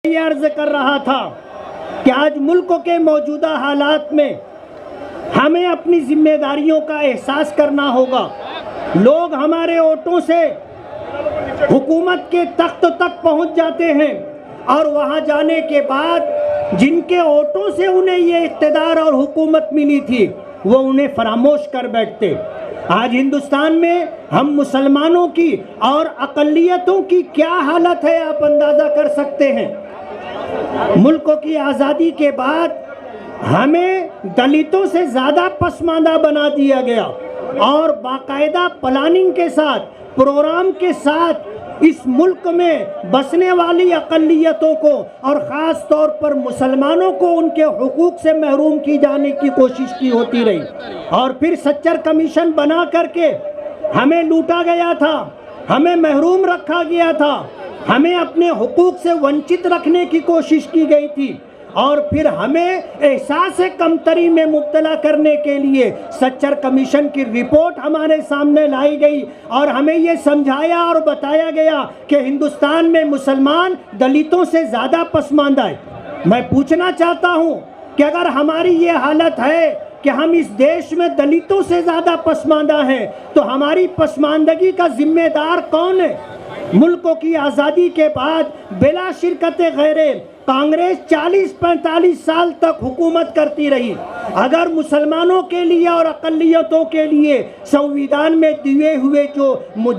یہ عرض کر رہا تھا کہ آج ملک کے موجودہ حالات میں ہمیں اپنی ذمہ داریوں کا احساس کرنا ہوگا۔ لوگ ہمارے ووٹوں سے حکومت کے تخت تک پہنچ جاتے ہیں اور وہاں جانے کے بعد جن کے ووٹوں سے انہیں یہ اقتدار اور حکومت ملی تھی وہ انہیں فراموش کر بیٹھتے۔ آج ہندوستان میں ہم مسلمانوں کی اور اقلیتوں کی کیا حالت ہے آپ اندازہ کر سکتے ہیں۔ ملک کی آزادی کے بعد ہمیں دلتوں سے زیادہ پسماندہ بنا دیا گیا اور باقاعدہ پلاننگ کے ساتھ، پروگرام کے ساتھ اس ملک میں بسنے والی اقلیتوں کو اور خاص طور پر مسلمانوں کو ان کے حقوق سے محروم کی جانے کی کوشش کی ہوتی رہی، اور پھر سچر کمیشن بنا کر کے ہمیں لوٹا گیا تھا، ہمیں محروم رکھا گیا تھا، ہمیں اپنے حقوق سے ونچت رکھنے کی کوشش کی گئی تھی، اور پھر ہمیں احساس کمتری میں مبتلا کرنے کے لیے سچر کمیشن کی رپورٹ ہمارے سامنے لائی گئی اور ہمیں یہ سمجھایا اور بتایا گیا کہ ہندوستان میں مسلمان دلتوں سے زیادہ پسماندہ ہے۔ میں پوچھنا چاہتا ہوں کہ اگر ہماری یہ حالت ہے کہ ہم اس دیش میں دلتوں سے زیادہ پسماندہ ہیں تو ہماری پسماندگی کا ذمہ دار کون ہے؟ ملک کی آزادی کے بعد بلا شرکت غیرے کانگریس 40-45 سال تک حکومت کرتی رہی۔ اگر مسلمانوں کے لیے اور اقلیتوں کے لیے سنویدھان میں دیے ہوئے جو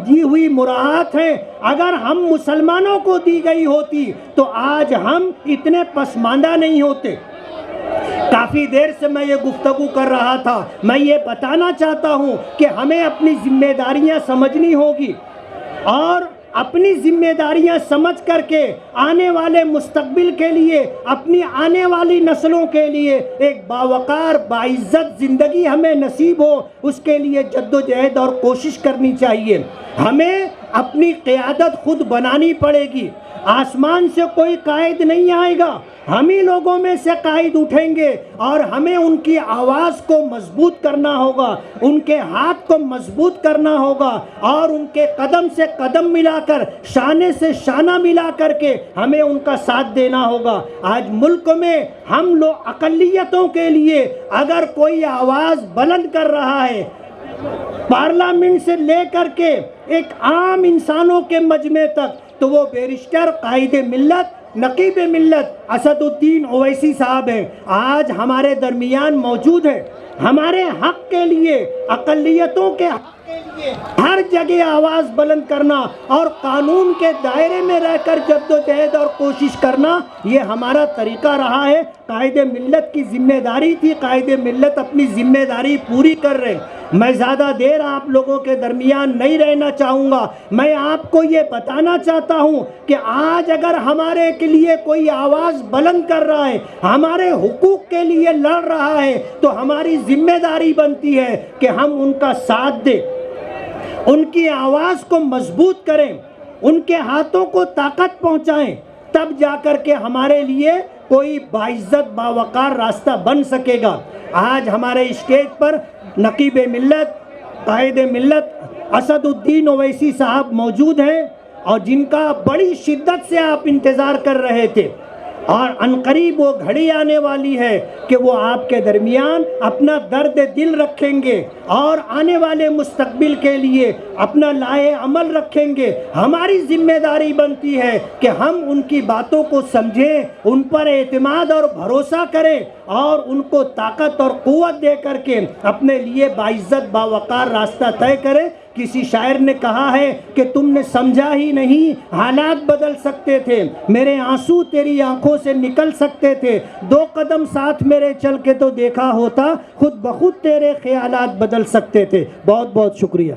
دی ہوئی مراعات ہیں اگر ہم مسلمانوں کو دی گئی ہوتی تو آج ہم اتنے پسماندہ نہیں ہوتے۔ کافی دیر سے میں یہ گفتگو کر رہا تھا، میں یہ بتانا چاہتا ہوں کہ ہمیں اپنی ذمہ داریاں سمجھنی ہوگی اور اپنی ذمہ داریاں سمجھ کر کے آنے والے مستقبل کے لیے، اپنی آنے والی نسلوں کے لیے ایک باوقار باعزت زندگی ہمیں نصیب ہو، اس کے لیے جدوجہد اور کوشش کرنی چاہیے۔ ہمیں اپنی قیادت خود بنانی پڑے گی، آسمان سے کوئی قائد نہیں آئے گا، ہم ہی لوگوں میں سے قائد اٹھیں گے اور ہمیں ان کی آواز کو مضبوط کرنا ہوگا، ان کے ہاتھ کو مضبوط کرنا ہوگا اور ان کے قدم سے قدم ملا کر، شانے سے شانہ ملا کر کے ہمیں ان کا ساتھ دینا ہوگا۔ آج ملک میں ہم لوگ اقلیتوں کے لیے اگر کوئی آواز بلند کر رہا ہے، پارلیمنٹ سے لے کر کے ایک عام انسانوں کے مجمع تک، تو وہ بیرسٹر قائد ملت نقیب ملت اسد الدین اویسی صاحب ہیں۔ آج ہمارے درمیان موجود ہے، ہمارے حق کے لیے، اقلیتوں کے حق کے لیے ہر جگہ آواز بلند کرنا اور قانون کے دائرے میں رہ کر جدوجہد اور کوشش کرنا، یہ ہمارا طریقہ رہا ہے۔ قائد ملت کی ذمہ داری تھی، قائد ملت اپنی ذمہ داری پوری کر رہے ہیں۔ میں زیادہ دیر آپ لوگوں کے درمیان نہیں رہنا چاہوں گا، میں آپ کو یہ بتانا چاہتا ہوں کہ آج اگر ہمارے کے لیے کوئی آواز بلند کر رہا ہے، ہمارے حقوق کے لیے لڑ رہا ہے، تو ہماری ذمہ داری بنتی ہے کہ ہم ان کا ساتھ دیں، ان کی آواز کو مضبوط کریں، ان کے ہاتھوں کو طاقت پہنچائیں، تب جا کر کے ہمارے لیے کوئی باعزت باوقار راستہ بن سکے گا۔ آج ہمارے اسٹیج پر نقیب ملت قائد ملت اسد الدین اویسی صاحب موجود ہیں اور جن کا بڑی شدت سے آپ انتظار کر رہے تھے، اور عنقریب وہ گھڑی آنے والی ہے کہ وہ آپ کے درمیان اپنا درد دل رکھیں گے اور آنے والے مستقبل کے لیے اپنا لائے عمل رکھیں گے۔ ہماری ذمہ داری بنتی ہے کہ ہم ان کی باتوں کو سمجھیں، ان پر اعتماد اور بھروسہ کریں اور ان کو طاقت اور قوت دے کر کے اپنے لیے باعزت باوقار راستہ طے کریں۔ کسی شاعر نے کہا ہے کہ تم نے سمجھا ہی نہیں، حالات بدل سکتے تھے، میرے آنسو تیری آنکھوں سے نکل سکتے تھے، 2 قدم ساتھ میرے چل کے تو دیکھا ہوتا، خود بخود تیرے خیالات بدل سکتے تھے۔ بہت بہت شکریہ۔